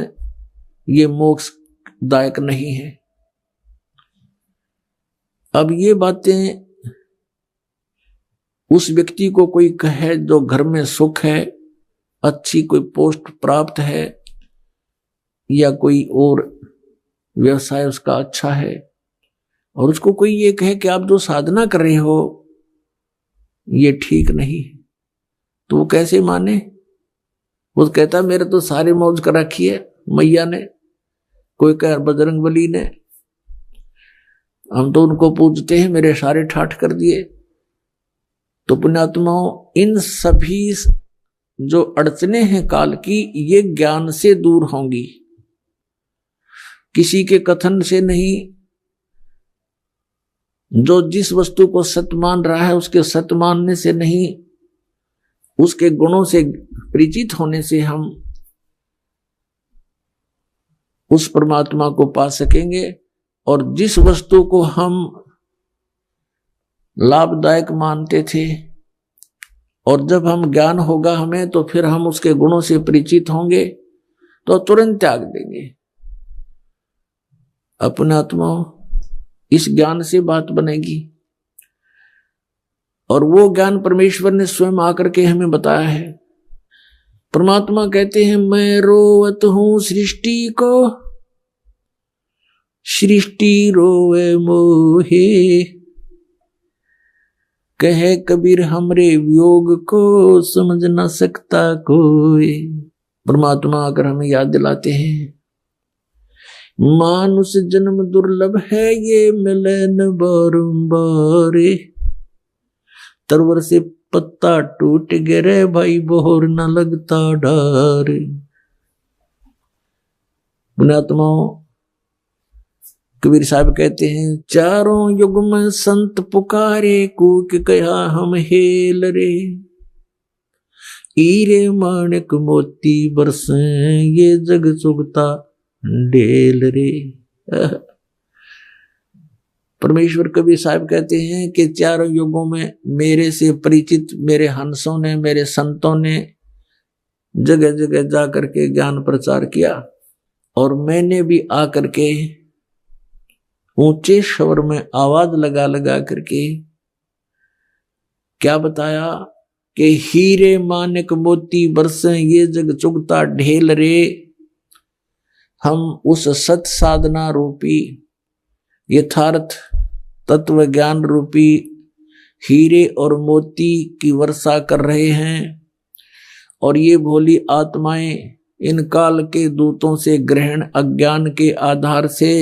ये मोक्षदायक नहीं है। अब ये बातें उस व्यक्ति को कोई कहे जो घर में सुख है, अच्छी कोई पोस्ट प्राप्त है, या कोई और व्यवसाय उसका अच्छा है, और उसको कोई ये कहे कि आप जो साधना कर रहे हो ये ठीक नहीं, तो वो कैसे माने? वो कहता मेरे तो सारे मौज कर रखी है मैया ने, कोई कह बजरंग बली ने, हम तो उनको पूजते हैं, मेरे सारे ठाठ कर दिए। तो पुण्यात्माओं, इन सभी जो अड़चने हैं काल की ये ज्ञान से दूर होंगी, किसी के कथन से नहीं। जो जिस वस्तु को सत्य मान रहा है उसके सत्य मानने से नहीं, उसके गुणों से परिचित होने से हम उस परमात्मा को पा सकेंगे। और जिस वस्तु को हम लाभदायक मानते थे, और जब हम ज्ञान होगा हमें तो फिर हम उसके गुणों से परिचित होंगे तो तुरंत त्याग देंगे। अपने आत्मा इस ज्ञान से बात बनेगी, और वो ज्ञान परमेश्वर ने स्वयं आकर के हमें बताया है। परमात्मा कहते हैं मैं रोवत हूं सृष्टि को, सृष्टि रोवे मोहे, कहे कबीर हमरे वियोग को समझ न सकता कोई। परमात्मा आकर हमें याद दिलाते हैं, मानुष जन्म दुर्लभ है ये मिले न बारंबार। तरवर से पत्ता टूट गिरे भाई बोर न लगता डार। पुण्यात्माओं, कबीर साहब कहते हैं, चारों युग में संत पुकारे कूक कहा हम हेल रे। हीरे माणिक मोती बरसे ये जग चुगता ढेल रे। परमेश्वर कबीर साहब कहते हैं कि चारों युगों में मेरे से परिचित मेरे हंसों ने, मेरे संतों ने जगह जगह जाकर के ज्ञान प्रचार किया, और मैंने भी आकर के ऊंचे स्वर में आवाज लगा लगा करके क्या बताया कि हीरे मानिक मोती बरसे ये जग चुगता ढेल रे। हम उस सत साधना रूपी यथार्थ तत्व ज्ञान रूपी हीरे और मोती की वर्षा कर रहे हैं, और ये भोली आत्माएं इन काल के दूतों से ग्रहण अज्ञान के आधार से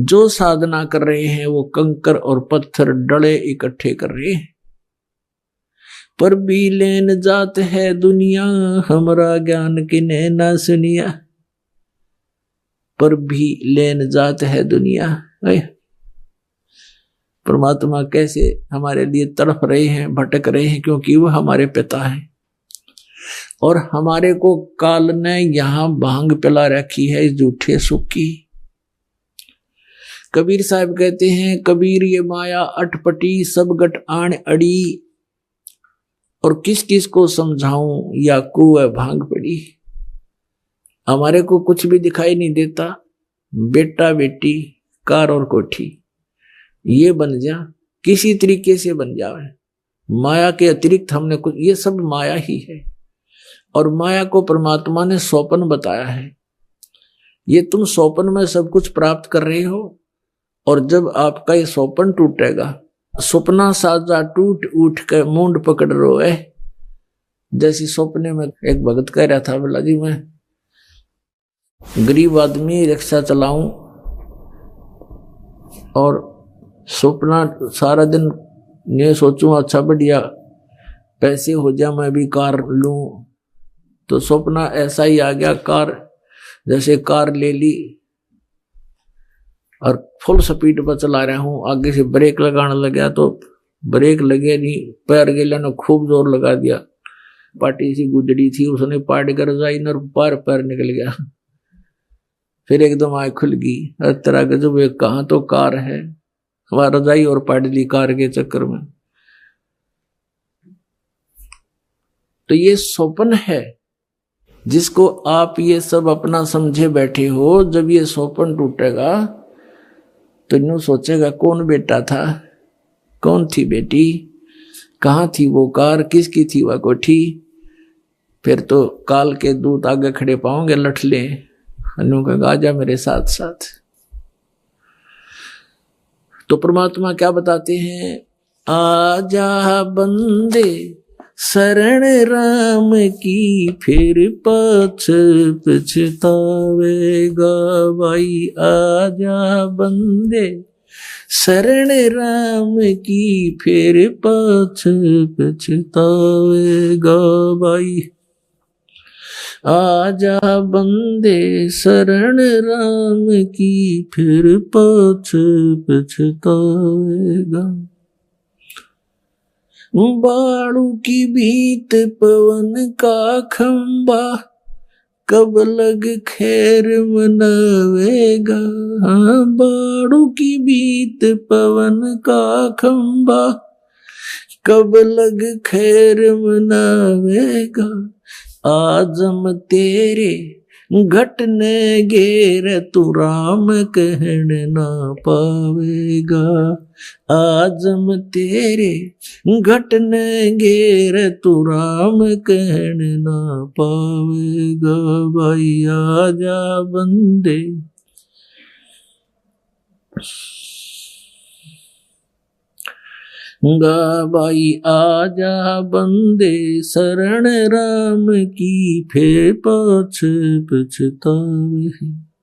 जो साधना कर रहे हैं वो कंकर और पत्थर डले इकट्ठे कर रहे हैं। पर भी लेन जात है दुनिया हमारा ज्ञान किने ना सुनिया। पर भी लेन जात है दुनिया। परमात्मा कैसे हमारे लिए तड़प रहे हैं, भटक रहे हैं, क्योंकि वो हमारे पिता हैं और हमारे को काल ने यहां भांग पिला रखी है इस झूठे सुख की। कबीर साहब कहते हैं, कबीर ये माया अटपटी सब गट आण अड़ी, और किस किस को समझाऊं या कुएं भांग पड़ी। हमारे को कुछ भी दिखाई नहीं देता, बेटा बेटी कार और कोठी ये बन जा, किसी तरीके से बन जाए। माया के अतिरिक्त हमने कुछ, ये सब माया ही है, और माया को परमात्मा ने स्वप्न बताया है। ये तुम स्वप्न में सब कुछ प्राप्त कर रहे हो, और जब आपका ये स्वप्न टूटेगा, सपना साजा टूट उठ के मूंड पकड़ रोए। जैसी सपने में एक भगत कह रहा था, बोला जी मैं गरीब आदमी रिक्शा चलाऊं और सपना सारा दिन ये सोचूं अच्छा बढ़िया पैसे हो जाए मैं भी कार लूं, तो सपना ऐसा ही आ गया। कार जैसे कार ले ली और फुल स्पीड पर चला रहा हूं, आगे से ब्रेक लगाने लगा तो ब्रेक लगे नहीं, पैर गेला ने खूब जोर लगा दिया। पार्टी सी गुजरी थी, उसने पार्ट कर जाई न पैर पैर निकल गया। फिर एकदम आँख खुल गई, हर तरह के जो कहाँ तो कार है, हमारा रजाई और पाट ली कार के चक्कर में। तो ये स्वप्न है जिसको आप ये सब अपना समझे बैठे हो। जब ये स्वप्न टूटेगा तो यूं सोचेगा कौन बेटा था, कौन थी बेटी, कहाँ थी वो कार, किसकी थी वह कोठी। फिर तो काल के दूत आगे खड़े पाओगे लठले, अनु का आजा मेरे साथ साथ। तो परमात्मा क्या बताते हैं, आजा बंदे शरण राम की फिर पाछ पछतावेगा भाई। आजा बंदे शरण राम की फिर पाछ पछतावेगा भाई। आजा बंदे शरण राम की फिर पाछ पछतावेगा। बाड़ू की भीत पवन का खंबा कब लग खैर मनावेगा। हाँ, बाड़ू की भीत पवन का खंबा कब लग खैर मनावेगा। आजम तेरे घटने घेर तू राम कहन ना पावेगा। आजम तेरे घटने घेर तू राम कहन ना पावेगा भाई। आजा बंदे गाबाई आजा बंदे शरण राम की, फिर पाछ पछतावे।